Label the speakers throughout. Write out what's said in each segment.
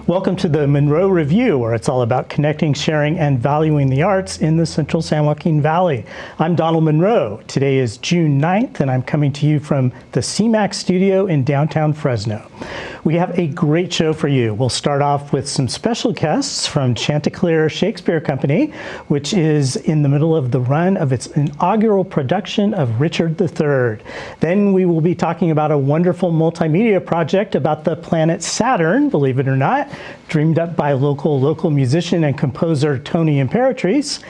Speaker 1: Welcome to the Munro Review, where it's all about connecting, sharing, and valuing the arts in the Central San Joaquin Valley. I'm Donald Munro. Today is June 9th, and I'm coming to you from the CMAC studio in downtown Fresno. We have a great show for you. We'll start off with some special guests from Chanticleer Shakespeare Co, which is in the middle of the run of its inaugural production of Richard III. Then we will be talking about a wonderful multimedia project about the planet Saturn, believe it or not, dreamed up by local musician and composer Tony Imperatrice.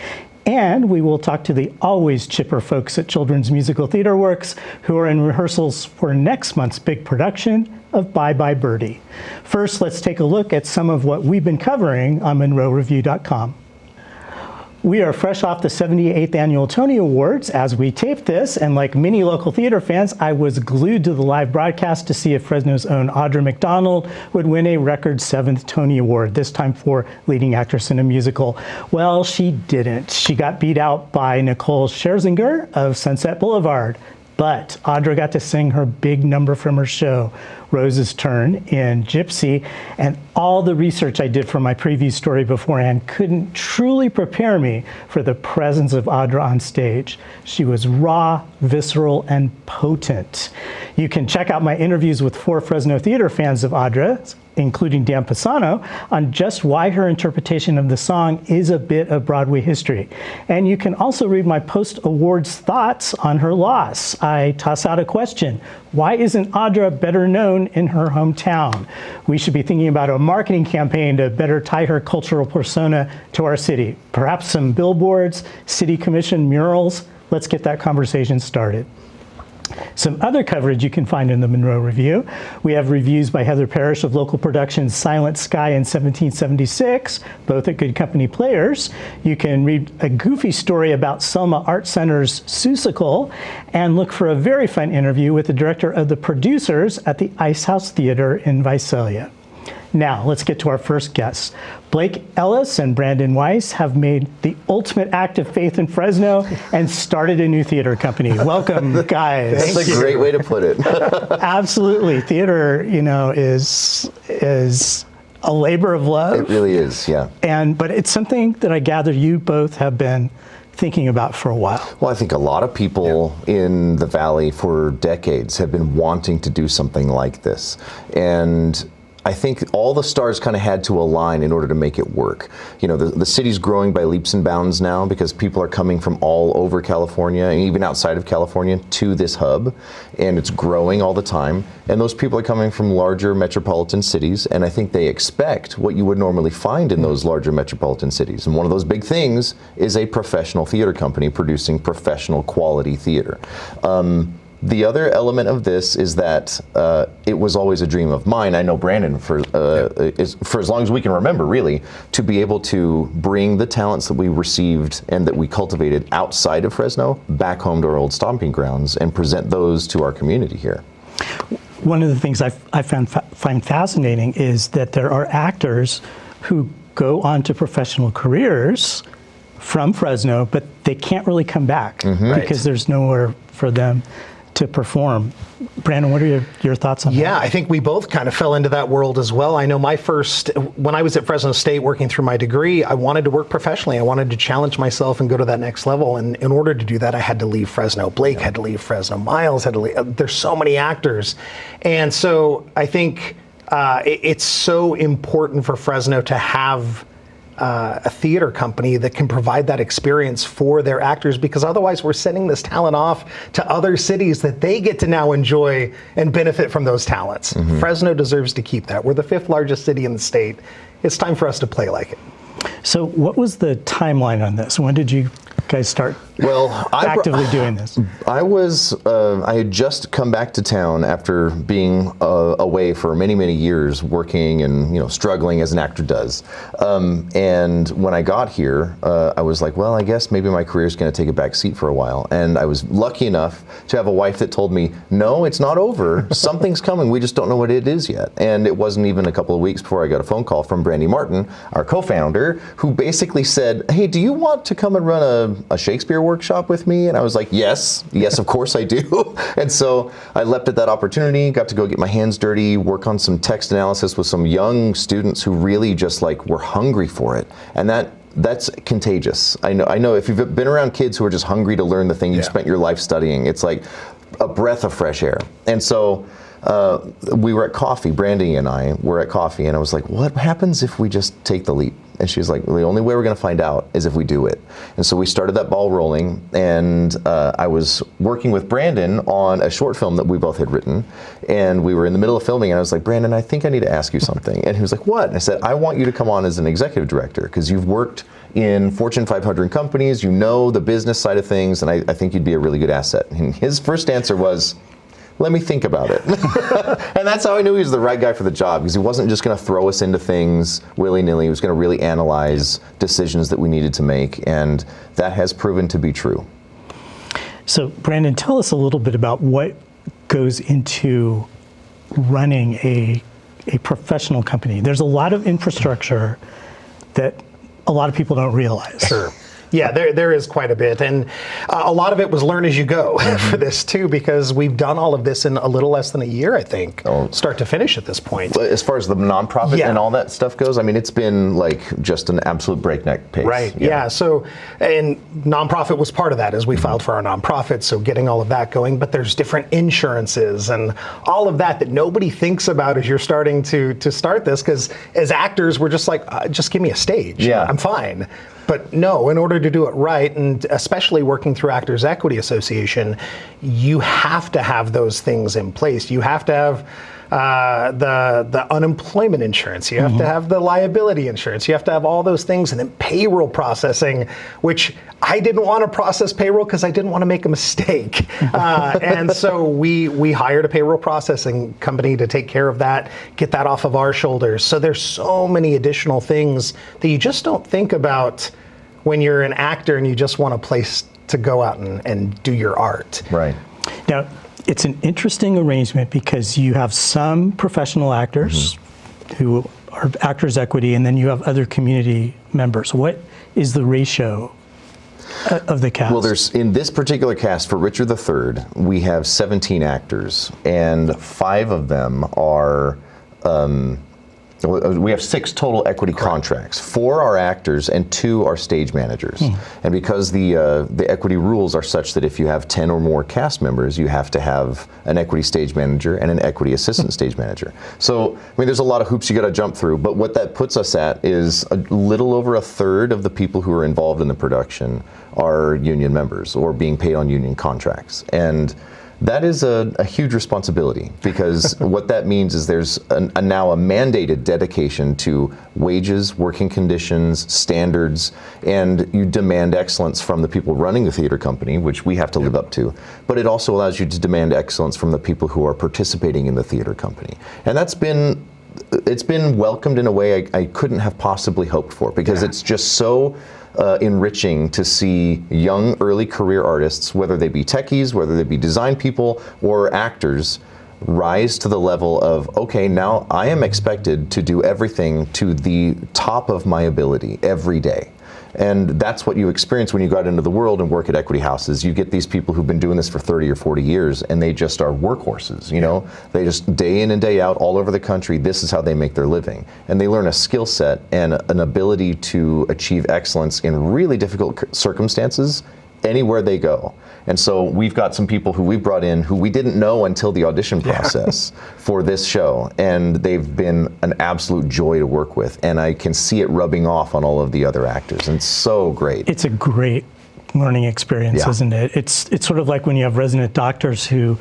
Speaker 1: And we will talk to the always chipper folks at Children's Musical Theater Works who are in rehearsals for next month's big production of Bye Bye Birdie. First, let's take a look at some of what we've been covering on MunroReview.com. We are fresh off the 78th Annual Tony Awards as we tape this, and like many local theater fans, I was glued to the live broadcast to see if Fresno's own Audra McDonald would win a record 7th Tony Award, this time for leading actress in a musical. Well, she didn't. She got beat out by Nicole Scherzinger of Sunset Boulevard. But Audra got to sing her big number from her show, Rose's Turn, in Gypsy, and all the research I did for my preview story beforehand couldn't truly prepare me for the presence of Audra on stage. She was raw, visceral, and potent. You can check out my interviews with 4 Fresno theater fans of Audra, including Dan Pisano, on just why her interpretation of the song is a bit of Broadway history. And you can also read my post-awards thoughts on her loss. I toss out a question: why isn't Audra better known in her hometown? We should be thinking about a marketing campaign to better tie her cultural persona to our city. Perhaps some billboards, city commission murals. Let's get that conversation started. Some other coverage you can find in the Munro Review. We have reviews by Heather Parrish of local productions Silent Sky and 1776, both at Good Company Players. You can read a goofy story about Selma Art Center's Seussical, and look for a very fun interview with the director of the producers at the Ice House Theater in Visalia. Now, let's get to our first guests. Blake Ellis and Brandon Weiss have made the ultimate act of faith in Fresno and started a new theater company. Welcome, guys.
Speaker 2: That's a great way to put it.
Speaker 1: Absolutely. Theater, is a labor of love.
Speaker 2: It really is, yeah.
Speaker 1: But it's something that I gather you both have been thinking about for a while.
Speaker 2: Well, I think a lot of people in the Valley for decades have been wanting to do something like this. And I think all the stars kind of had to align in order to make it work. The city's growing by leaps and bounds now because people are coming from all over California and even outside of California to this hub, and it's growing all the time. And those people are coming from larger metropolitan cities, and I think they expect what you would normally find in those larger metropolitan cities. And one of those big things is a professional theater company producing professional quality theater. The other element of this is that it was always a dream of mine. I know Brandon for as long as we can remember, really, to be able to bring the talents that we received and that we cultivated outside of Fresno back home to our old stomping grounds and present those to our community here.
Speaker 1: One of the things I find fascinating is that there are actors who go on to professional careers from Fresno, but they can't really come back because there's nowhere for them to perform. Brandon, what are your thoughts on that?
Speaker 3: Yeah, I think we both kind of fell into that world as well. I know when I was at Fresno State working through my degree, I wanted to work professionally. I wanted to challenge myself and go to that next level. And in order to do that, I had to leave Fresno. Blake had to leave Fresno. Miles had to leave. There's so many actors. And so I think it's so important for Fresno to have a theater company that can provide that experience for their actors, because otherwise we're sending this talent off to other cities that they get to now enjoy and benefit from those talents. Fresno deserves to keep that. We're the 5th largest city in the state. It's time for us to play like it.
Speaker 1: So what was the timeline on this? When did you guys start actively doing this?
Speaker 2: I had just come back to town after being away for many, many years, working and struggling as an actor does. And when I got here, I was like, well, I guess maybe my career is going to take a back seat for a while. And I was lucky enough to have a wife that told me, no, it's not over. Something's coming. We just don't know what it is yet. And it wasn't even a couple of weeks before I got a phone call from Brandy Martin, our co-founder, who basically said, hey, do you want to come and run a Shakespeare workshop with me? And I was like, yes, of course I do. And so I leapt at that opportunity, got to go get my hands dirty, work on some text analysis with some young students who really just like were hungry for it. And that's contagious. I know if you've been around kids who are just hungry to learn the thing you've spent your life studying, it's like a breath of fresh air. And so we were at coffee, Brandy and I were at coffee, and I was like, what happens if we just take the leap? And she was like, well, the only way we're going to find out is if we do it. And so we started that ball rolling, and I was working with Brandon on a short film that we both had written, and we were in the middle of filming, and I was like, Brandon, I think I need to ask you something. And he was like, what? And I said, I want you to come on as an executive director, because you've worked in Fortune 500 companies, you know the business side of things, and I think you'd be a really good asset. And his first answer was, let me think about it. And that's how I knew he was the right guy for the job, because he wasn't just going to throw us into things willy-nilly. He was going to really analyze decisions that we needed to make, and that has proven to be true.
Speaker 1: So, Brandon, tell us a little bit about what goes into running a professional company. There's a lot of infrastructure that a lot of people don't realize.
Speaker 3: Sure. Yeah, there is quite a bit, and a lot of it was learn as you go for this too, because we've done all of this in a little less than a year, I think, start to finish at this point.
Speaker 2: As far as the nonprofit and all that stuff goes, I mean, it's been like just an absolute breakneck pace.
Speaker 3: Right, yeah. So, and nonprofit was part of that as we filed for our nonprofit, so getting all of that going, but there's different insurances and all of that nobody thinks about as you're starting to start this, because as actors, we're just like, just give me a stage.
Speaker 2: Yeah.
Speaker 3: I'm fine. But no, in order to do it right, and especially working through Actors Equity Association, you have to have those things in place. You have to have the unemployment insurance. You have to have the liability insurance. You have to have all those things, and then payroll processing, which I didn't want to process payroll because I didn't want to make a mistake. And so we hired a payroll processing company to take care of that, get that off of our shoulders. So there's so many additional things that you just don't think about when you're an actor and you just want a place to go out and do your art.
Speaker 2: Right.
Speaker 1: Now, it's an interesting arrangement because you have some professional actors who are Actors Equity, and then you have other community members. What is the ratio of the cast?
Speaker 2: Well, there's in this particular cast for Richard III, we have 17 actors, and 5 of them are. We have 6 total equity contracts. 4 are actors and 2 are stage managers. And because the equity rules are such that if you have 10 or more cast members, you have to have an equity stage manager and an equity assistant stage manager. So, I mean, there's a lot of hoops you got to jump through, but what that puts us at is a little over a third of the people who are involved in the production are union members or being paid on union contracts. And that is a huge responsibility, because what that means is there's now a mandated dedication to wages, working conditions, standards, and you demand excellence from the people running the theater company, which we have to live up to, but it also allows you to demand excellence from the people who are participating in the theater company. And it's been welcomed in a way I couldn't have possibly hoped for, because it's just so enriching to see young early career artists, whether they be techies, whether they be design people or actors, rise to the level of, okay, now I am expected to do everything to the top of my ability every day. And that's what you experience when you go out into the world and work at equity houses. You get these people who've been doing this for 30 or 40 years, and they just are workhorses, you know? They just day in and day out all over the country, this is how they make their living. And they learn a skill set and an ability to achieve excellence in really difficult circumstances anywhere they go. And so we've got some people who we brought in who we didn't know until the audition process for this show, and they've been an absolute joy to work with, and I can see it rubbing off on all of the other actors, and it's so great.
Speaker 1: It's a great learning experience, isn't it? It's sort of like when you have resident doctors who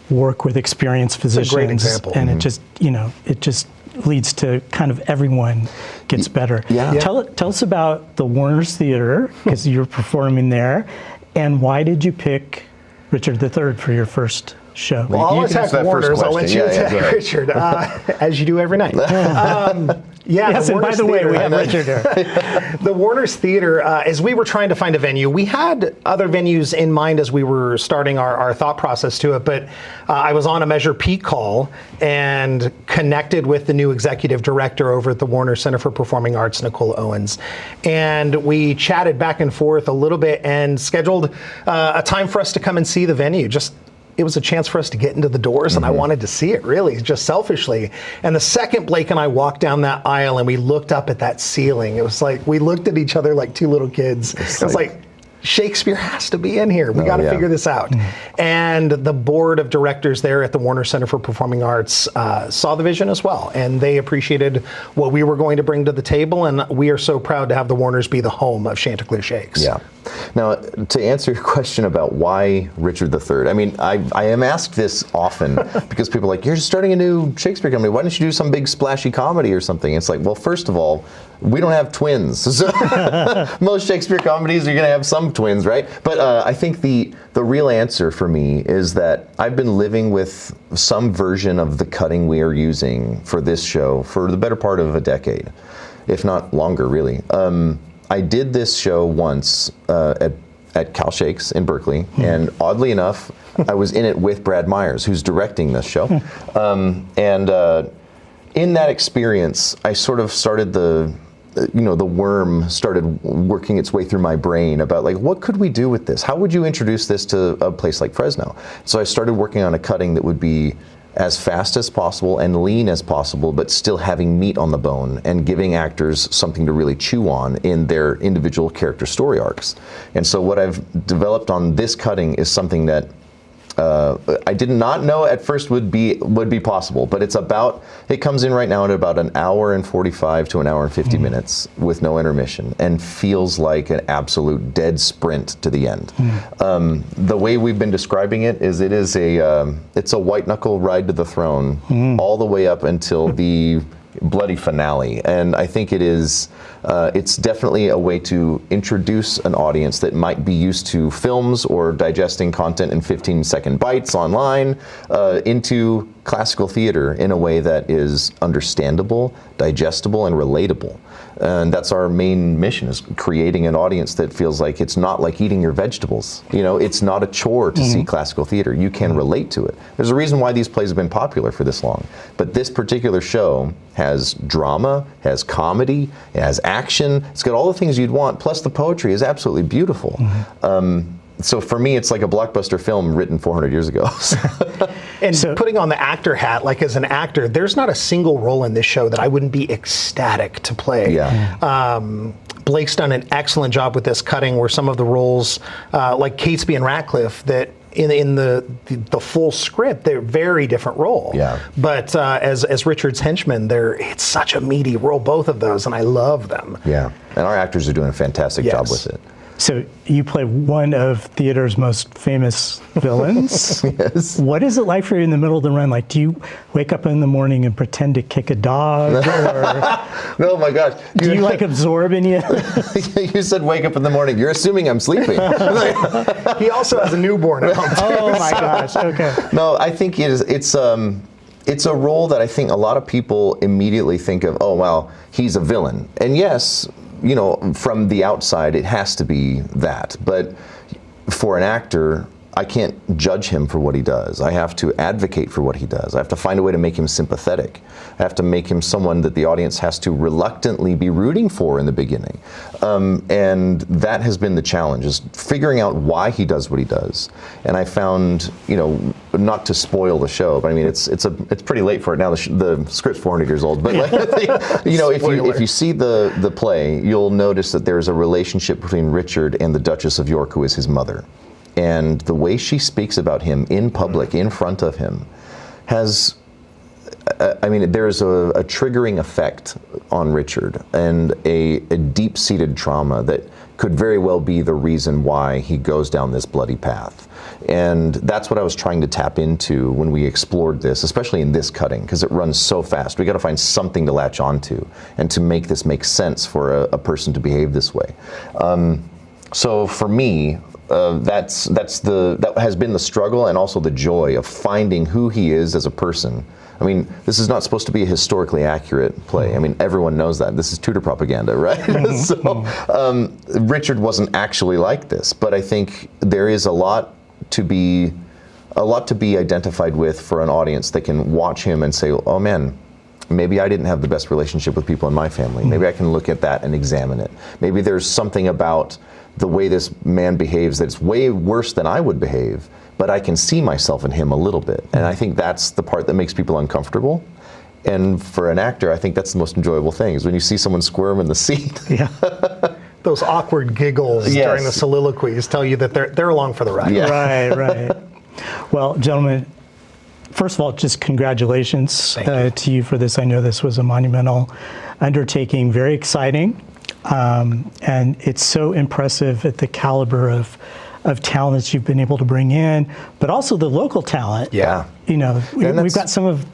Speaker 1: work with experienced physicians.
Speaker 3: It's a great example.
Speaker 1: And it just, it just leads to kind of everyone gets better.
Speaker 2: Yeah.
Speaker 1: Tell us about the Warner's Theater, because you're performing there, and why did you pick Richard III for your first show.
Speaker 3: Well, I'll
Speaker 2: You can
Speaker 3: attack
Speaker 2: ask that first
Speaker 3: Warner's. I'll let
Speaker 2: question.
Speaker 3: you
Speaker 2: Yeah,
Speaker 3: attack
Speaker 2: go ahead.
Speaker 3: Richard, as you do every night.
Speaker 1: Yes, and by
Speaker 3: Warner's
Speaker 1: the way,
Speaker 3: Theater.
Speaker 1: we have Richard here.
Speaker 3: The Warner's Theater, as we were trying to find a venue, we had other venues in mind as we were starting our thought process to it, but I was on a Measure P call and connected with the new executive director over at the Warner Center for Performing Arts, Nicole Owens. And we chatted back and forth a little bit and scheduled a time for us to come and see the venue. It was a chance for us to get into the doors, and I wanted to see it, really, just selfishly. And the second Blake and I walked down that aisle and we looked up at that ceiling, it was like we looked at each other like two little kids. It was like, Shakespeare has to be in here. We got to figure this out. And the board of directors there at the Warner Center for Performing Arts saw the vision as well, and they appreciated what we were going to bring to the table, and we are so proud to have the Warners be the home of Chanticleer Shakes.
Speaker 2: Yeah. Now, to answer your question about why Richard III, I mean, I am asked this often because people are like, you're just starting a new Shakespeare company. Why don't you do some big splashy comedy or something? It's like, well, first of all, we don't have twins. So most Shakespeare comedies, you're going to have some twins, right? But I think the real answer for me is that I've been living with some version of the cutting we are using for this show for the better part of a decade, if not longer, really. I did this show once at Cal Shakes in Berkeley, and oddly enough, I was in it with Brad Myers, who's directing this show. In that experience, I sort of started the worm started working its way through my brain about, like, what could we do with this? How would you introduce this to a place like Fresno? So I started working on a cutting that would be as fast as possible and lean as possible, but still having meat on the bone and giving actors something to really chew on in their individual character story arcs. And so what I've developed on this cutting is something that I did not know at first would be possible, but it comes in right now at about an hour and 45 to an hour and 50 minutes with no intermission, and feels like an absolute dead sprint to the end. The way we've been describing it is it's a white knuckle ride to the throne all the way up until the bloody finale. And I think it's definitely a way to introduce an audience that might be used to films or digesting content in 15-second bites online into classical theater in a way that is understandable, digestible, and relatable. And that's our main mission, is creating an audience that feels like it's not like eating your vegetables. You know, it's not a chore to see classical theater. You can relate to it. There's a reason why these plays have been popular for this long. But this particular show has drama, has comedy, it has action. It's got all the things you'd want, plus the poetry is absolutely beautiful. So for me, it's like a blockbuster film written 400 years ago.
Speaker 3: And so, putting on the actor hat, like as an actor, there's not a single role in this show that I wouldn't be ecstatic to play. Blake's done an excellent job with this cutting, where some of the roles, like Catesby and Ratcliffe, that in the full script, they're very different role. But as Richard's henchmen, it's such a meaty role, both of those, and I love them.
Speaker 2: And our actors are doing a fantastic job with it.
Speaker 1: So you play one of theater's most famous villains.
Speaker 2: Yes.
Speaker 1: What is it like for you in the middle of the run? Like, do you wake up in the morning and pretend to kick a dog? Or
Speaker 2: No, my gosh.
Speaker 1: do you like absorb in you?
Speaker 2: You said wake up in the morning. You're assuming I'm sleeping.
Speaker 3: He also has a newborn at home, too.
Speaker 1: Oh my gosh, okay.
Speaker 2: No, I think it's a role that I think a lot of people immediately think of, oh, well, he's a villain. And yes, you know, from the outside, it has to be that. But for an actor, I can't judge him for what he does. I have to advocate for what he does. I have to find a way to make him sympathetic. I have to make him someone that the audience has to reluctantly be rooting for in the beginning. And that has been the challenge, is figuring out why he does what he does. And I found, you know, not to spoil the show, but I mean, it's pretty late for it now. The script's 400 years old. But you know, if you see the play, you'll notice that there's a relationship between Richard and the Duchess of York, who is his mother. And the way she speaks about him in public, in front of him, has, I mean, there's a triggering effect on Richard, and a deep-seated trauma that could very well be the reason why he goes down this bloody path. And that's what I was trying to tap into when we explored this, especially in this cutting, because it runs so fast. We got to find something to latch onto and to make this make sense for a person to behave this way. So for me, that has been the struggle and also the joy of finding who he is as a person. I mean, this is not supposed to be a historically accurate play. I mean, everyone knows that. This is Tudor propaganda, right? Richard wasn't actually like this, but I think there is a lot to be identified with for an audience that can watch him and say, oh man, maybe I didn't have the best relationship with people in my family. Maybe I can look at that and examine it. Maybe there's something about the way this man behaves that's way worse than I would behave, but I can see myself in him a little bit. And I think that's the part that makes people uncomfortable. And for an actor, I think that's the most enjoyable thing, is when you see someone squirm in the seat.
Speaker 1: Yeah.
Speaker 3: Those awkward giggles during the soliloquies tell you that they're along for the ride.
Speaker 1: Yeah. Right. Well, gentlemen, first of all, just congratulations to you for this. I know this was a monumental undertaking, very exciting. And it's so impressive at the caliber of talent that you've been able to bring in, but also the local talent.
Speaker 2: Yeah.
Speaker 1: You know, we've got some of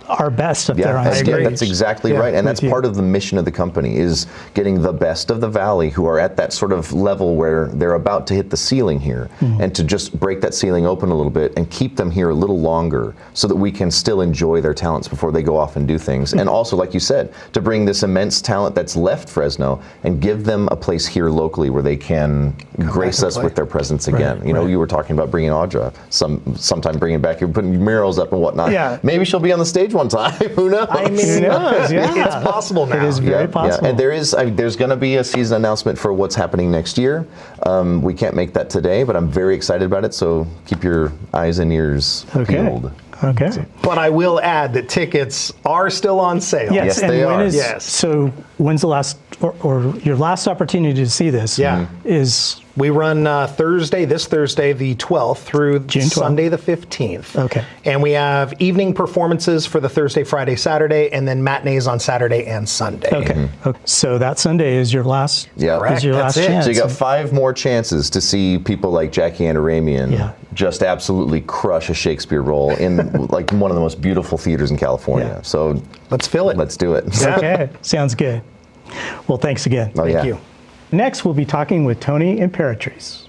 Speaker 1: our best up there on stage.
Speaker 2: That's exactly right. And that's part of the mission of the company, is getting the best of the Valley who are at that sort of level where they're about to hit the ceiling here, and to just break that ceiling open a little bit and keep them here a little longer so that we can still enjoy their talents before they go off and do things. And also, like you said, to bring this immense talent that's left Fresno and give them a place here locally where they can grace us with their presence again. You know, you were talking about bringing Audra sometime, bringing back, you're putting murals up and whatnot. Yeah. Maybe she'll be on the stage one time. Who knows?
Speaker 3: I mean, who knows? It's possible now.
Speaker 1: It is very possible.
Speaker 2: Yeah. And there's going to be a season announcement for what's happening next year. We can't make that today, but I'm very excited about it. So keep your eyes and ears peeled.
Speaker 1: Okay.
Speaker 3: But I will add that tickets are still on sale.
Speaker 2: Yes, they are.
Speaker 1: So when's the last, or your last opportunity to see this? Is
Speaker 3: we run this Thursday, the 12th, through June 12th. Sunday, the 15th.
Speaker 1: Okay.
Speaker 3: And we have evening performances for the Thursday, Friday, Saturday, and then matinees on Saturday and Sunday.
Speaker 1: Okay. So that Sunday is your last.
Speaker 3: Correct.
Speaker 1: Is your last chance.
Speaker 2: So you got 5 more chances to see people like Jackie Anaramian just absolutely crush a Shakespeare role in like one of the most beautiful theaters in California. So
Speaker 3: let's fill it.
Speaker 2: Let's do it.
Speaker 1: Okay. Sounds good. Well, thanks again.
Speaker 3: Thank you.
Speaker 1: Next, we'll be talking with Tony Imperatrice.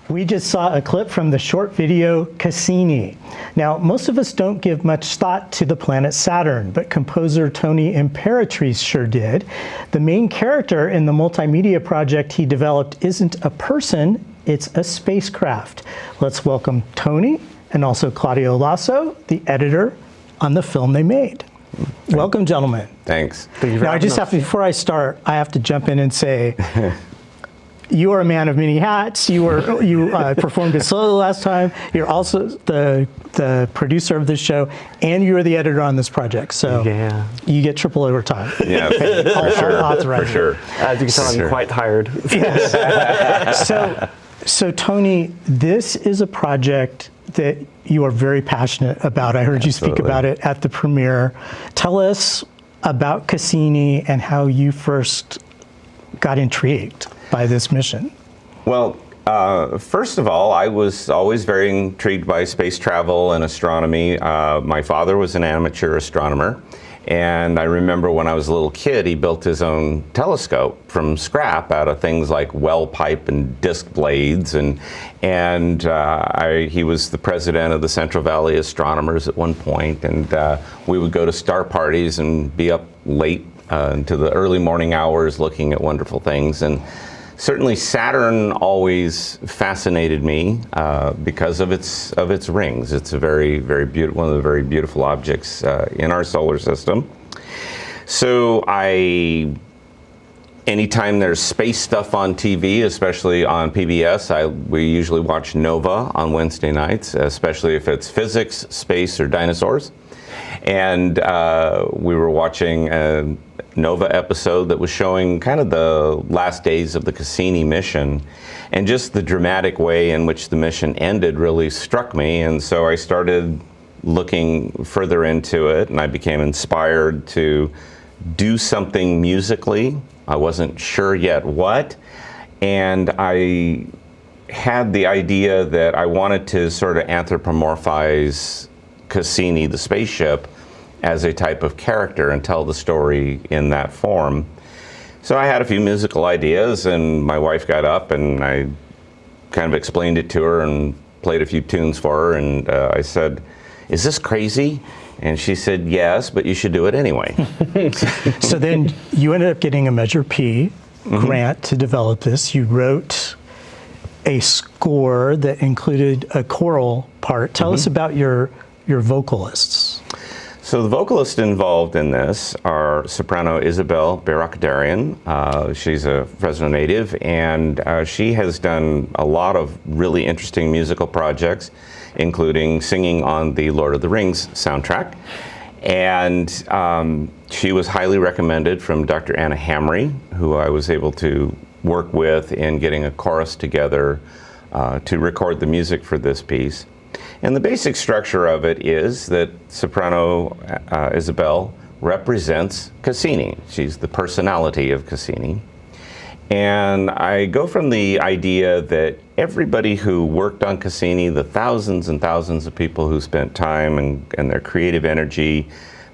Speaker 1: We just saw a clip from the short video Cassini. Now, most of us don't give much thought to the planet Saturn, but composer Tony Imperatrice sure did. The main character in the multimedia project he developed isn't a person, it's a spacecraft. Let's welcome Tony and also Claudio Laso, the editor on the film they made. Welcome, gentlemen.
Speaker 4: Thanks.
Speaker 1: Now, I just have to, before I start, I have to jump in and say, you are a man of many hats. You performed as solo last time. You're also the producer of this show, and you are the editor on this project. So you get triple overtime.
Speaker 4: Yeah, for sure.
Speaker 5: As you can tell, I'm quite tired.
Speaker 1: Yes. So Tony, this is a project that you are very passionate about. I heard you speak about it at the premiere. Tell us about Cassini and how you first got intrigued by this mission.
Speaker 4: Well, first of all, I was always very intrigued by space travel and astronomy. My father was an amateur astronomer, and I remember when I was a little kid, he built his own telescope from scrap out of things like well pipe and disc blades, and he was the president of the Central Valley Astronomers at one point, and we would go to star parties and be up late into the early morning hours looking at wonderful things. And certainly Saturn always fascinated me because of its rings. It's a very, very beautiful, one of the very beautiful objects in our solar system. So anytime there's space stuff on TV, especially on PBS, we usually watch Nova on Wednesday nights, especially if it's physics, space, or dinosaurs. And we were watching a Nova episode that was showing kind of the last days of the Cassini mission, and just the dramatic way in which the mission ended really struck me. And so I started looking further into it, and I became inspired to do something musically. I wasn't sure yet what, and I had the idea that I wanted to sort of anthropomorphize Cassini, the spaceship, as a type of character and tell the story in that form. So I had a few musical ideas, and my wife got up and I kind of explained it to her and played a few tunes for her, and I said, "Is this crazy?" And she said, "Yes, but you should do it anyway."
Speaker 1: So then you ended up getting a Measure P grant to develop this. You wrote a score that included a choral part. Tell us about your vocalists.
Speaker 4: So the vocalists involved in this are soprano Isabel Barakadarian. She's a Fresno native, and she has done a lot of really interesting musical projects, including singing on the Lord of the Rings soundtrack. And she was highly recommended from Dr. Anna Hamry, who I was able to work with in getting a chorus together to record the music for this piece. And the basic structure of it is that soprano Isabel represents Cassini. She's the personality of Cassini. And I go from the idea that everybody who worked on Cassini, the thousands and thousands of people who spent time and their creative energy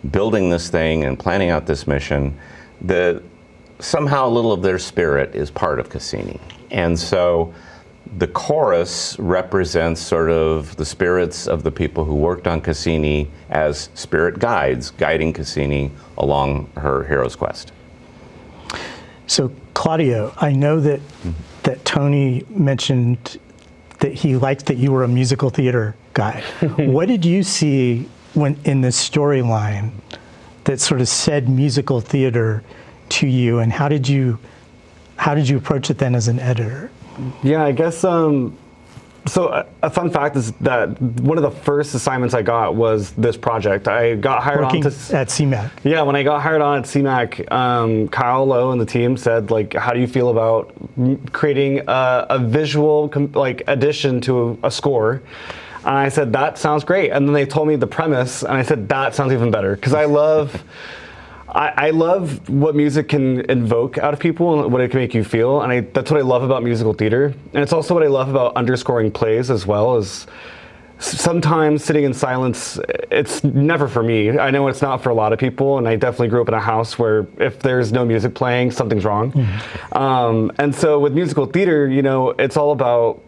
Speaker 4: building this thing and planning out this mission, that somehow a little of their spirit is part of Cassini. And so the chorus represents sort of the spirits of the people who worked on Cassini as spirit guides, guiding Cassini along her hero's quest.
Speaker 1: So Claudio, I know that Tony mentioned that he liked that you were a musical theater guy. What did you see when in this storyline that sort of said musical theater to you, and how did you approach it then as an editor?
Speaker 5: Yeah, I guess, so a fun fact is that one of the first assignments I got was this project. I got hired
Speaker 1: Working
Speaker 5: on
Speaker 1: at CMAC.
Speaker 5: Yeah, when I got hired on at CMAC, Kyle Lowe and the team said, like, how do you feel about creating a visual addition to a score? And I said, that sounds great. And then they told me the premise, and I said, that sounds even better, because I love what music can invoke out of people and what it can make you feel, and that's what I love about musical theater. And it's also what I love about underscoring plays as well. Is sometimes sitting in silence, it's never for me. I know it's not for a lot of people, and I definitely grew up in a house where if there's no music playing, something's wrong. And so with musical theater, you know, it's all about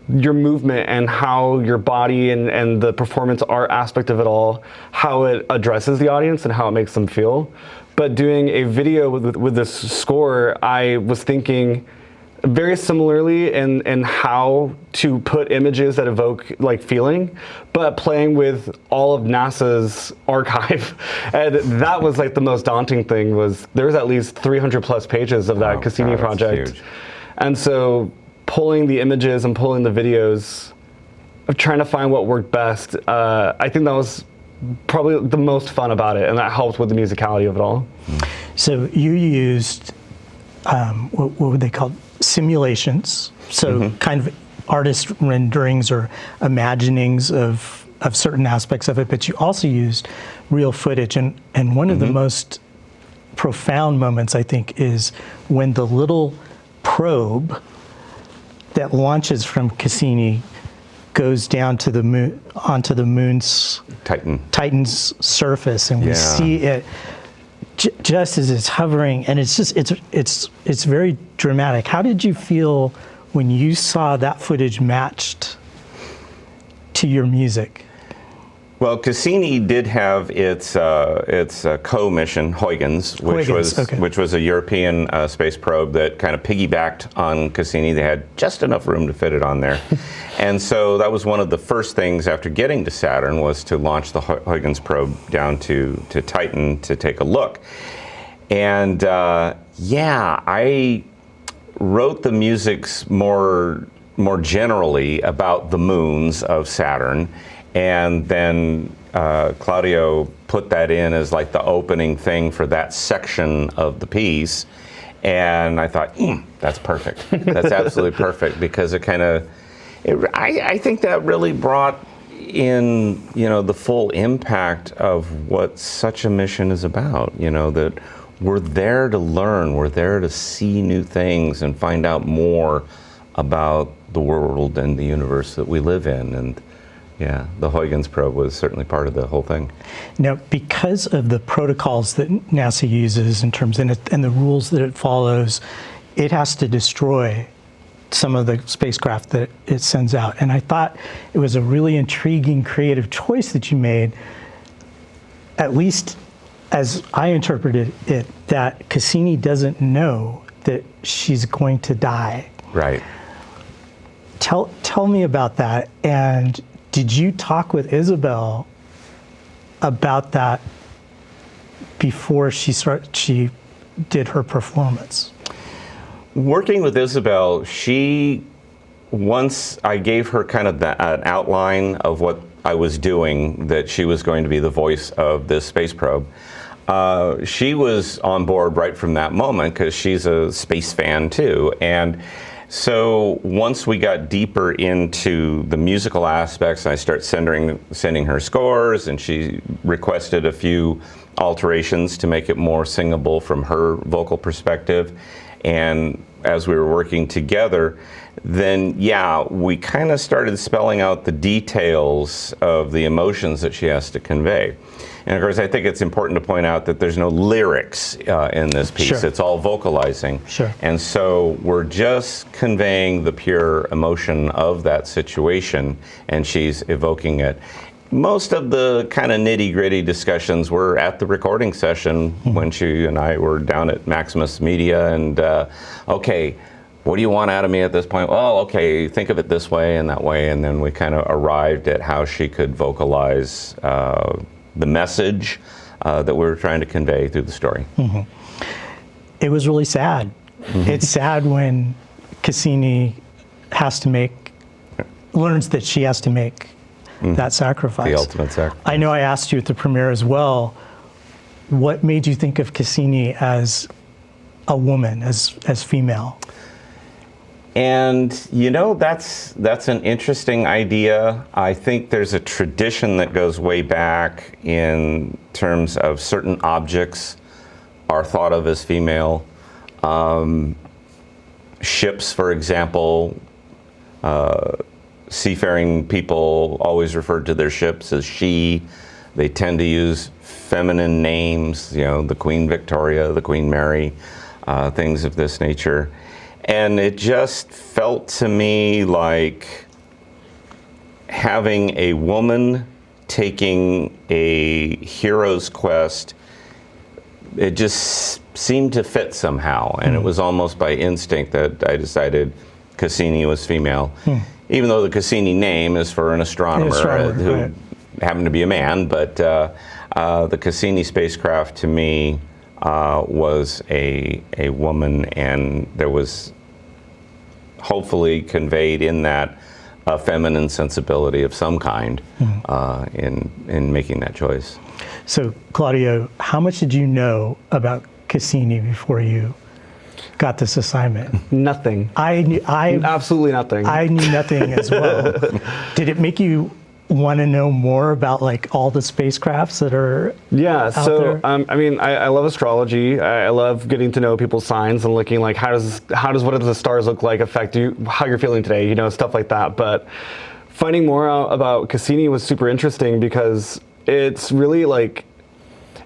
Speaker 5: your movement and how your body and the performance art aspect of it all, how it addresses the audience and how it makes them feel. But doing a video with this score, I was thinking very similarly in how to put images that evoke like feeling, but playing with all of NASA's archive. And that was like the most daunting thing. Was there's at least 300 plus pages of that Cassini project. Huge. And so pulling the images and pulling the videos, of trying to find what worked best, I think that was probably the most fun about it, and that helped with the musicality of it all.
Speaker 1: So you used, what would they call, simulations, so kind of artist renderings or imaginings of certain aspects of it, but you also used real footage, and one of the most profound moments, I think, is when the little probe that launches from Cassini goes down to the moon, onto the moon's Titan's surface, and we see it just as it's hovering, and it's just it's very dramatic. How did you feel when you saw that footage matched to your music?
Speaker 4: Well, Cassini did have its co-mission, Huygens, which was a European space probe that kind of piggybacked on Cassini. They had just enough room to fit it on there. And so that was one of the first things after getting to Saturn, was to launch the Huygens probe down to Titan to take a look. And yeah, I wrote the musics more generally about the moons of Saturn. And then Claudio put that in as like the opening thing for that section of the piece. And I thought, that's perfect. That's absolutely perfect, because it kind of, I think that really brought in, the full impact of what such a mission is about, that we're there to learn, we're there to see new things and find out more about the world and the universe that we live in. And yeah, the Huygens probe was certainly part of the whole thing.
Speaker 1: Now, because of the protocols that NASA uses in terms and the rules that it follows, it has to destroy some of the spacecraft that it sends out. And I thought it was a really intriguing, creative choice that you made, at least as I interpreted it, that Cassini doesn't know that she's going to die.
Speaker 4: Right.
Speaker 1: Tell me about that. And did you talk with Isabel about that before she did her performance?
Speaker 4: Working with Isabel, once I gave her kind of an outline of what I was doing, that she was going to be the voice of this space probe, she was on board right from that moment, because she's a space fan too. And so once we got deeper into the musical aspects, I started sending her scores, and she requested a few alterations to make it more singable from her vocal perspective. And as we were working together, then we kind of started spelling out the details of the emotions that she has to convey. And of course, I think it's important to point out that there's no lyrics in this piece.
Speaker 1: Sure.
Speaker 4: It's all vocalizing.
Speaker 1: Sure.
Speaker 4: And so we're just conveying the pure emotion of that situation, and she's evoking it. Most of the kind of nitty-gritty discussions were at the recording session when she and I were down at Maximus Media, and okay, what do you want out of me at this point? Well, okay, think of it this way and that way, and then we kind of arrived at how she could vocalize the message that we were trying to convey through the story.
Speaker 1: It was really sad. It's sad when Cassini learns that she has to make that sacrifice.
Speaker 4: The ultimate sacrifice.
Speaker 1: I know I asked you at the premiere as well, what made you think of Cassini as a woman, as female?
Speaker 4: And that's an interesting idea. I think there's a tradition that goes way back in terms of certain objects are thought of as female. Ships, for example, seafaring people always referred to their ships as she. They tend to use feminine names, the Queen Victoria, the Queen Mary, things of this nature. And it just felt to me like having a woman taking a hero's quest, it just seemed to fit somehow. And it was almost by instinct that I decided Cassini was female. Even though the Cassini name is for an astronomer who happened to be a man, but the Cassini spacecraft to me was a woman, and there was hopefully conveyed in that a feminine sensibility of some kind in making that choice.
Speaker 1: So, Claudio, how much did you know about Cassini before you got this assignment?
Speaker 5: Nothing. Absolutely nothing.
Speaker 1: I knew nothing as well. Did it make you want to know more about all the spacecrafts that are out there?
Speaker 5: I love astrology. I love getting to know people's signs and looking how does what do the stars look like affect you, how you're feeling today, stuff like that. But finding more out about Cassini was super interesting, because it's really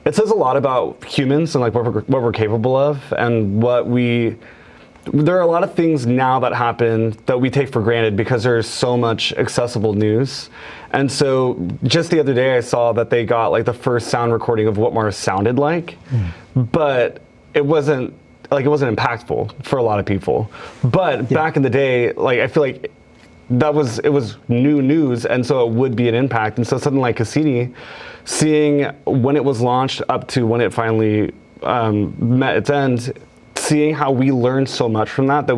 Speaker 5: it says a lot about humans and what we're capable of, and there are a lot of things now that happen that we take for granted because there's so much accessible news. And so just the other day I saw that they got the first sound recording of what Mars sounded like, but it wasn't impactful for a lot of people. But back in the day, I feel like it was new news, and so it would be an impact. And so something like Cassini, seeing when it was launched up to when it finally met its end, seeing how we learned so much from that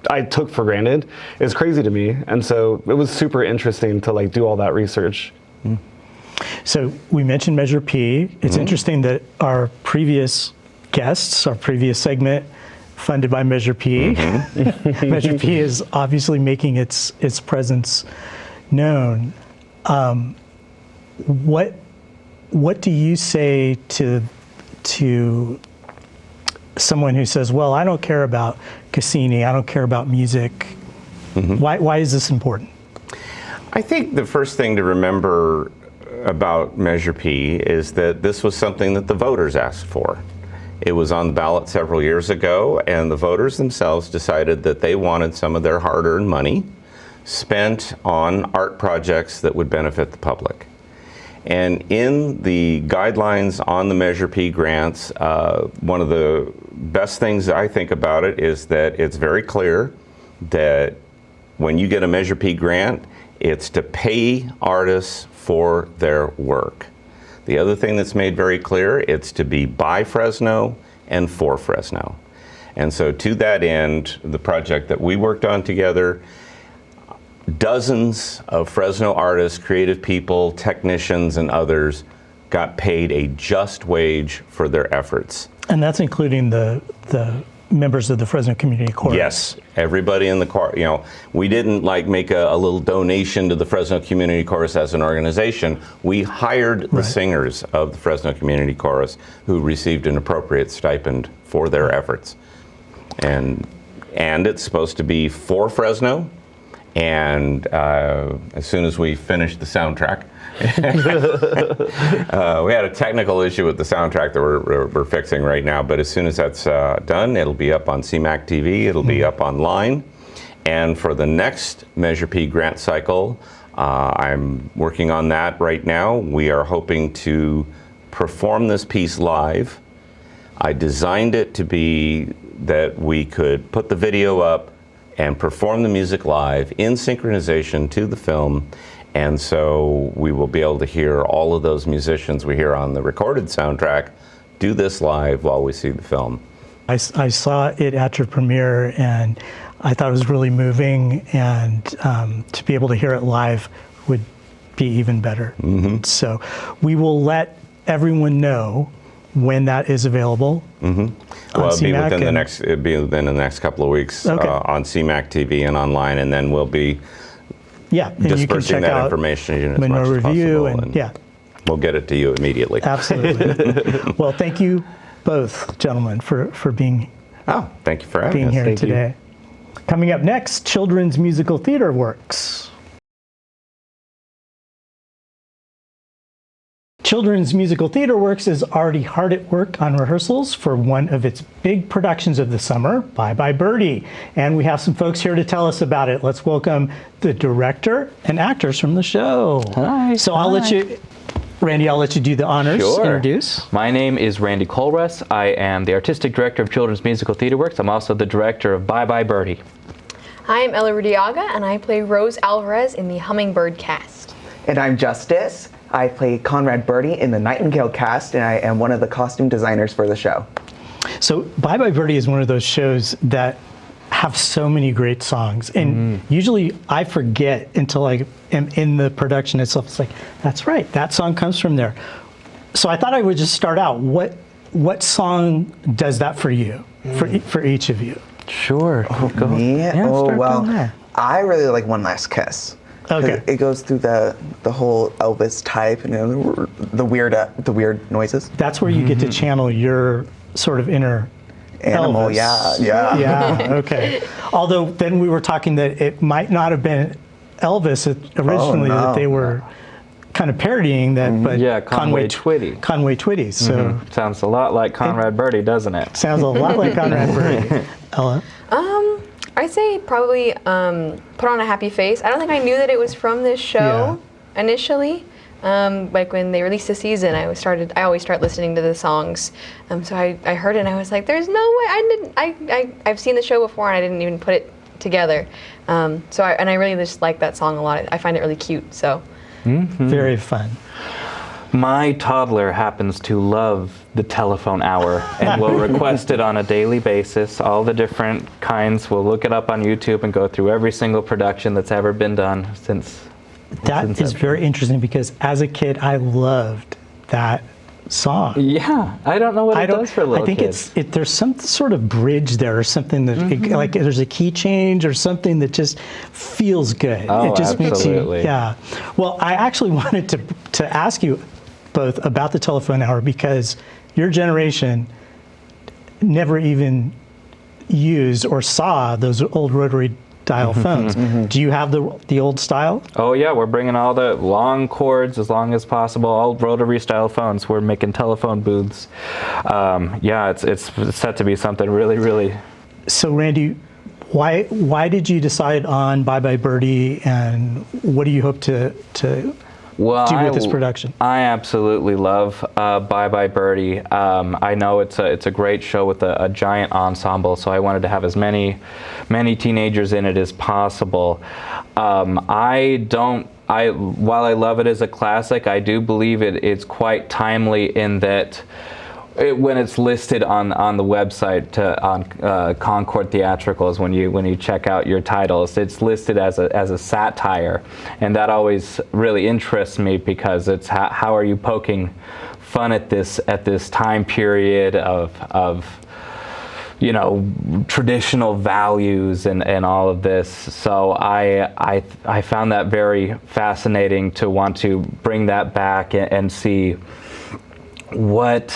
Speaker 5: I took for granted is crazy to me. And so it was super interesting to do all that research.
Speaker 1: So we mentioned Measure P. It's interesting that our previous guests, our previous segment, funded by Measure P. Measure P is obviously making its presence known. What do you say to someone who says, well, I don't care about Cassini, I don't care about music? Why is this important?
Speaker 4: I think the first thing to remember about Measure P is that this was something that the voters asked for. It was on the ballot several years ago, and the voters themselves decided that they wanted some of their hard-earned money spent on art projects that would benefit the public. And in the guidelines on the Measure P grants, one of the best things I think about it is that it's very clear that when you get a Measure P grant, it's to pay artists for their work. The other thing that's made very clear, it's to be by Fresno and for Fresno. And so to that end, the project that we worked on together, dozens of Fresno artists, creative people, technicians, and others got paid a just wage for their efforts.
Speaker 1: And that's including the members of the Fresno Community Chorus.
Speaker 4: Yes, everybody in the chorus. You know, we didn't like make a little donation to the Fresno Community Chorus as an organization. We hired the singers of the Fresno Community Chorus who received an appropriate stipend for their efforts. And it's supposed to be for Fresno. And as soon as we finished the soundtrack, we had a technical issue with the soundtrack that we're fixing right now, but as soon as that's done, it'll be up on CMAC TV, it'll be up online. And for the next Measure P grant cycle, I'm working on that right now. We are hoping to perform this piece live. I designed it to be that we could put the video up and perform the music live in synchronization to the film. And so we will be able to hear all of those musicians we hear on the recorded soundtrack do this live while we see the film.
Speaker 1: I saw it at your premiere, and I thought it was really moving, and to be able to hear it live would be even better. So we will let everyone know when that is available.
Speaker 4: Well, it'll be within the next couple of weeks on CMAC TV and online, and then we'll be dispersing that information as
Speaker 1: Munro
Speaker 4: much as
Speaker 1: Review,
Speaker 4: possible,
Speaker 1: and
Speaker 4: we'll get it to you immediately.
Speaker 1: Absolutely. Well, thank you both, gentlemen, for being
Speaker 4: thank you for having us.
Speaker 1: Here today. Coming up next, children's musical theater works. Children's Musical Theater Works is already hard at work on rehearsals for one of its big productions of the summer, Bye Bye Birdie. And we have some folks here to tell us about it. Let's welcome the director and actors from the show.
Speaker 6: Hi.
Speaker 1: So I'll let you, Randy, I'll let you do the honors.
Speaker 6: Sure.
Speaker 1: Introduce.
Speaker 6: My name is Randy Colress. I am the artistic director of Children's Musical Theater Works. I'm also the director of Bye Bye Birdie.
Speaker 7: I'm Ella Rudiaga, and I play Rose Alvarez in the Hummingbird cast.
Speaker 8: And I'm Justice. I play Conrad Birdie in the Nightingale cast, and I am one of the costume designers for the show.
Speaker 1: So Bye Bye Birdie is one of those shows that have so many great songs, and usually I forget until I am in the production itself. It's like, that's right, that song comes from there. So I thought I would just start out. What song does that for you, for each of you?
Speaker 6: Sure.
Speaker 8: Me?
Speaker 6: Yeah,
Speaker 8: oh, well, I really like One Last Kiss.
Speaker 1: Okay.
Speaker 8: It goes through the whole Elvis type and the weird noises.
Speaker 1: That's where you get to channel your sort of inner
Speaker 8: animal.
Speaker 1: Elvis.
Speaker 8: Yeah.
Speaker 1: Okay. Although then we were talking that it might not have been Elvis originally, that they were kind of parodying that, but
Speaker 6: yeah, Conway Twitty.
Speaker 1: Conway Twitty. So
Speaker 6: sounds a lot like Conrad Birdie, doesn't it?
Speaker 1: Sounds a lot like Conrad Birdie. Ella.
Speaker 7: I'd say probably Put on a Happy Face. I don't think I knew that it was from this show initially. Like when they released the season, I always start listening to the songs. So I heard it and I was like, "There's no way!" I've seen the show before and I didn't even put it together. I really just like that song a lot. I find it really cute. So
Speaker 1: Very fun.
Speaker 6: My toddler happens to love the telephone hour and will request it on a daily basis. All the different kinds. We'll look it up on YouTube and go through every single production that's ever been done since
Speaker 1: That is very interesting because as a kid, I loved that song.
Speaker 6: Yeah, I don't know what it does for little kids.
Speaker 1: I think there's some sort of bridge there or something that, like there's a key change or something that just feels good.
Speaker 6: Oh,
Speaker 1: it just
Speaker 6: absolutely.
Speaker 1: makes you, yeah. Well, I actually wanted to ask you both about the telephone hour because your generation never even used or saw those old rotary dial phones. Do you have the old style?
Speaker 6: Oh yeah, we're bringing all the long cords as long as possible, all rotary style phones. We're making telephone booths. Yeah, it's set to be something really, really.
Speaker 1: So Randy, why did you decide on Bye Bye Birdie, and what do you hope to do with this production?
Speaker 6: I absolutely love Bye Bye Birdie. I know it's a great show with a giant ensemble, so I wanted to have as many teenagers in it as possible. While I love it as a classic, I do believe it's quite timely in that when it's listed on the website on Concord Theatricals, when you check out your titles, it's listed as a satire, and that always really interests me because it's how are you poking fun at this time period of traditional values and all of this. So I found that very fascinating to want to bring that back and see what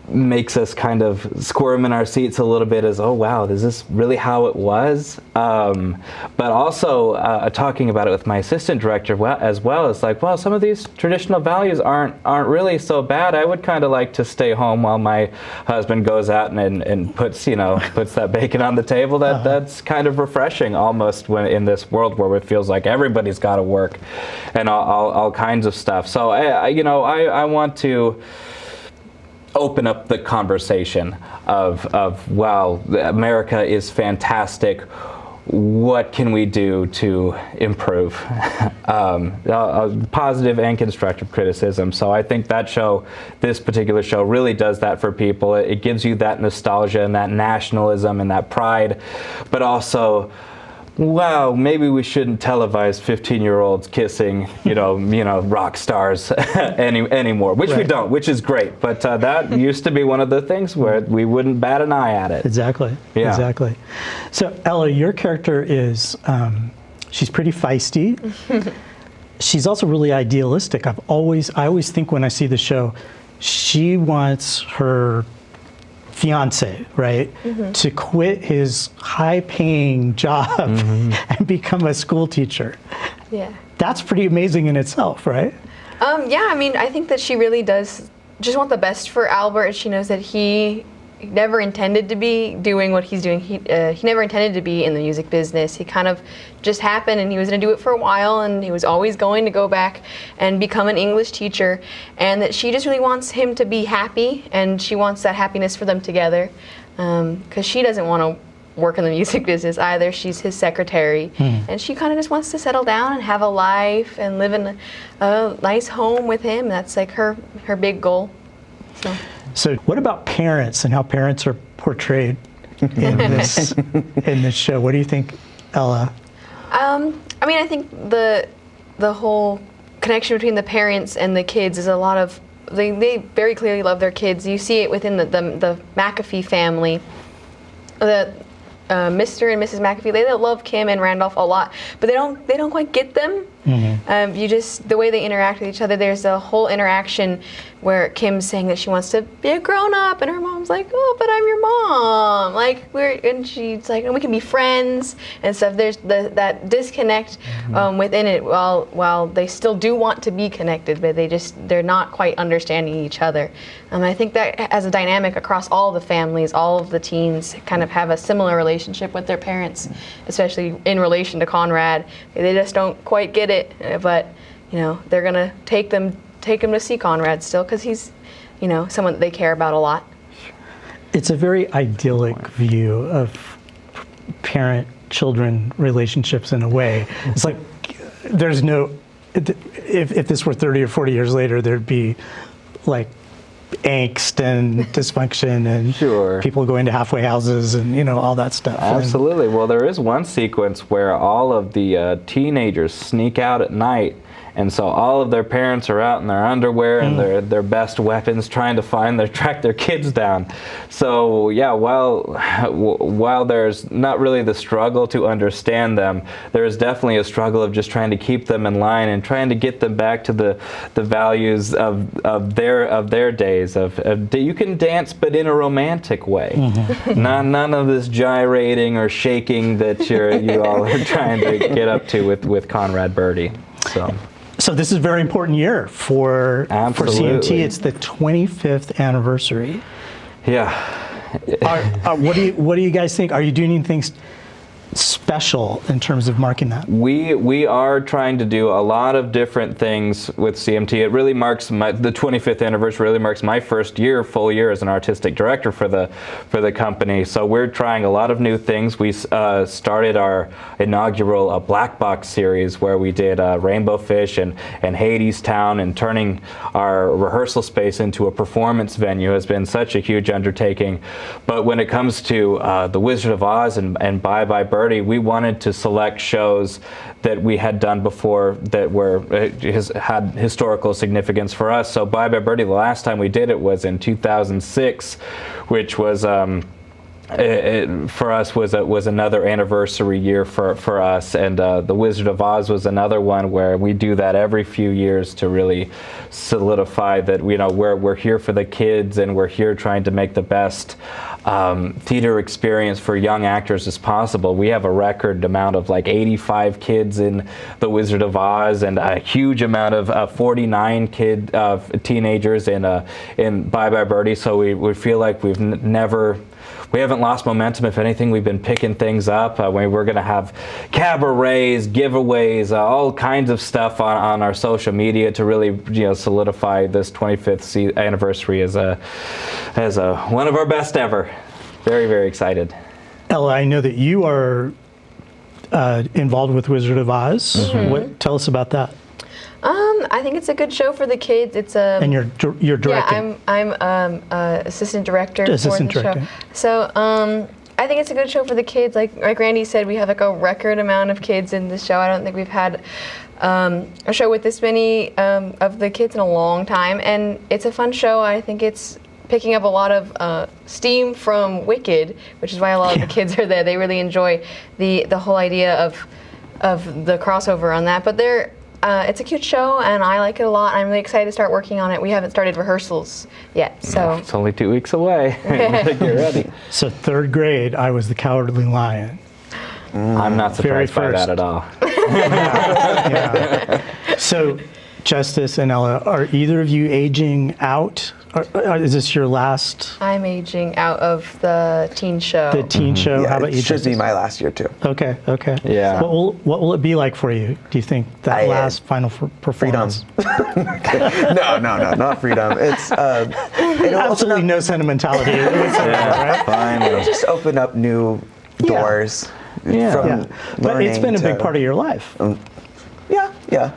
Speaker 6: makes us kind of squirm in our seats a little bit is, oh wow, is this really how it was? But also talking about it with my assistant director as well, it's like, well, some of these traditional values aren't really so bad. I would kind of like to stay home while my husband goes out and puts that bacon on the table. That's kind of refreshing almost when in this world where it feels like everybody's got to work and all kinds of stuff. So I want to open up the conversation of wow, America is fantastic. What can we do to improve? Positive and constructive criticism. So I think this particular show really does that for people. It gives you that nostalgia and that nationalism and that pride, but also, wow, maybe we shouldn't televise 15-year-olds kissing, rock stars anymore, which we don't, which is great. But that used to be one of the things where we wouldn't bat an eye at it.
Speaker 1: Exactly.
Speaker 6: Yeah.
Speaker 1: Exactly. So Ella, your character is, she's pretty feisty. She's also really idealistic. I always think when I see the show, she wants her fiance, right, to quit his high-paying job and become a school teacher.
Speaker 7: Yeah.
Speaker 1: That's pretty amazing in itself, right?
Speaker 7: Yeah, I mean, I think that she really does just want the best for Albert, and she knows that he never intended to be doing what he's doing. He never intended to be in the music business. He kind of just happened, and he was going to do it for a while, and he was always going to go back and become an English teacher, and that she just really wants him to be happy, and she wants that happiness for them together, because she doesn't want to work in the music business either. She's his secretary, and she kind of just wants to settle down and have a life and live in a nice home with him. That's like her big goal.
Speaker 1: So what about parents and how parents are portrayed in this show? What do you think, Ella?
Speaker 7: I mean, I think the whole connection between the parents and the kids is a lot of, they very clearly love their kids. You see it within the McAfee family. Mr. and Mrs. McAfee, they love Kim and Randolph a lot, but they don't quite get them. The way they interact with each other, there's a whole interaction where Kim's saying that she wants to be a grown-up, and her mom's like, oh, but I'm your mom. And she's like, we can be friends and stuff. There's that disconnect within it, while they still do want to be connected, but they're not quite understanding each other. I think that as a dynamic across all the families, all of the teens kind of have a similar relationship with their parents, especially in relation to Conrad. They just don't quite get it, but they're gonna take him to see Conrad still, because he's someone that they care about a lot.
Speaker 1: It's a very idyllic view of parent-children relationships in a way. It's like there's no, if this were 30 or 40 years later, there'd be like angst and dysfunction and
Speaker 6: Sure.
Speaker 1: people going to halfway houses and all that stuff.
Speaker 6: Absolutely. Well, there is one sequence where all of the teenagers sneak out at night, and so all of their parents are out in their underwear and their best weapons trying to track their kids down. So yeah, while there's not really the struggle to understand them, there is definitely a struggle of just trying to keep them in line and trying to get them back to the values of their days of you can dance but in a romantic way. None of this gyrating or shaking that you all are trying to get up to with Conrad Birdie.
Speaker 1: So this is a very important year for CMT. It's the 25th anniversary.
Speaker 6: Yeah.
Speaker 1: What do you guys think? Are you doing anything special in terms of marking that?
Speaker 6: We are trying to do a lot of different things with CMT. It really marks the 25th anniversary. Really marks my first full year as an artistic director for the company. So we're trying a lot of new things. We started our inaugural Black Box series where we did Rainbow Fish and Hades Town, and turning our rehearsal space into a performance venue has been such a huge undertaking. But when it comes to The Wizard of Oz and Bye Bye Birdie, we wanted to select shows that we had done before that had historical significance for us. So Bye Bye Birdie, the last time we did it was in 2006, which was for us was another anniversary year for us, and The Wizard of Oz was another one where we do that every few years to really solidify that we're here for the kids and we're here trying to make the best theater experience for young actors as possible. We have a record amount of like 85 kids in The Wizard of Oz and a huge amount of 49 teenagers in Bye Bye Birdie. So we feel like we haven't lost momentum. If anything, we've been picking things up. We're going to have cabarets, giveaways, all kinds of stuff on our social media to really solidify this 25th anniversary as one of our best ever. Very, very excited.
Speaker 1: Ella, I know that you are involved with Wizard of Oz. Tell us about that.
Speaker 7: I think it's a good show for the kids. It's
Speaker 1: and you're directing.
Speaker 7: Yeah, I'm assistant director for the show. So I think it's a good show for the kids. Like Randy said, we have like a record amount of kids in this show. I don't think we've had a show with this many of the kids in a long time, and it's a fun show. I think it's picking up a lot of steam from Wicked, which is why a lot of the kids are there. They really enjoy the whole idea of the crossover on that. But it's a cute show, and I like it a lot. I'm really excited to start working on it. We haven't started rehearsals yet, so
Speaker 6: it's only 2 weeks away. Get ready.
Speaker 1: So 3rd grade, I was the Cowardly Lion.
Speaker 6: I'm not surprised by that at all.
Speaker 1: Yeah. So, Justice and Ella, are either of you aging out? Is this your last?
Speaker 7: I'm aging out of the teen show.
Speaker 1: The teen show.
Speaker 8: Yeah,
Speaker 1: How about you?
Speaker 8: It should
Speaker 1: Justice?
Speaker 8: be my last year too.
Speaker 1: Okay.
Speaker 6: Yeah.
Speaker 1: What will it be like for you? Do you think that last final performance?
Speaker 8: Freedom. No, not freedom. It's
Speaker 1: Absolutely no sentimentality. Right?
Speaker 6: Fine.
Speaker 8: It'll just open up new doors from learning.
Speaker 1: But it's been a big part of your life.
Speaker 8: Yeah.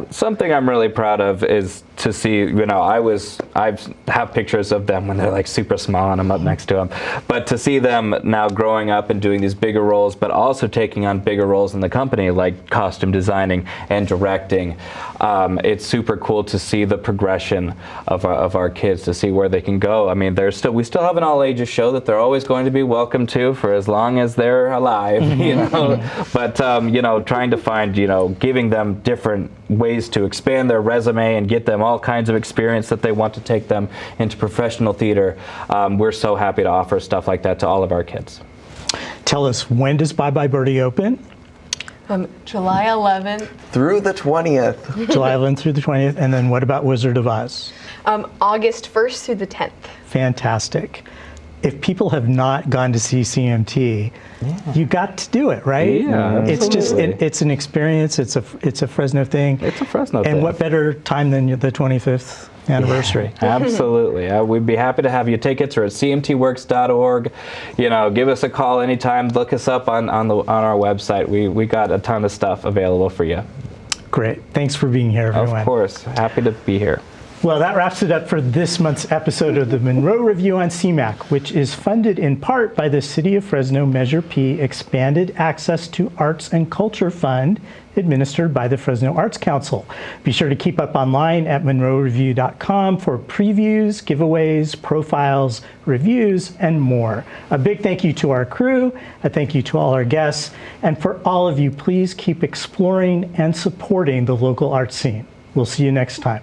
Speaker 6: Something I'm really proud of is to see, I have pictures of them when they're like super small and I'm up next to them, but to see them now growing up and doing these bigger roles, but also taking on bigger roles in the company, like costume designing and directing. It's super cool to see the progression of our kids, to see where they can go. I mean, we still have an all ages show that they're always going to be welcome to for as long as they're alive, but trying to find, giving them different ways to expand their resume and get them all kinds of experience that they want to take them into professional theater. We're so happy to offer stuff like that to all of our kids.
Speaker 1: Tell us, when does Bye Bye Birdie open?
Speaker 7: July 11th.
Speaker 8: Through the 20th.
Speaker 1: July 11th through the 20th. And then what about Wizard of Oz?
Speaker 7: August 1st through the 10th.
Speaker 1: Fantastic. If people have not gone to see CMT, you got to do it, right?
Speaker 6: Yeah,
Speaker 1: it's just
Speaker 6: absolutely.
Speaker 1: it's an experience. It's a Fresno thing.
Speaker 6: It's a Fresno thing.
Speaker 1: And what better time than the 25th anniversary?
Speaker 6: Absolutely. We'd be happy to have you. Tickets are at cmtworks.org. Give us a call anytime. Look us up on our website. We got a ton of stuff available for you.
Speaker 1: Great. Thanks for being here, everyone.
Speaker 6: Of course. Happy to be here.
Speaker 1: Well, that wraps it up for this month's episode of the Munro Review on CMAC, which is funded in part by the City of Fresno Measure P Expanded Access to Arts and Culture Fund, administered by the Fresno Arts Council. Be sure to keep up online at munroreview.com for previews, giveaways, profiles, reviews, and more. A big thank you to our crew, a thank you to all our guests, and for all of you, please keep exploring and supporting the local art scene. We'll see you next time.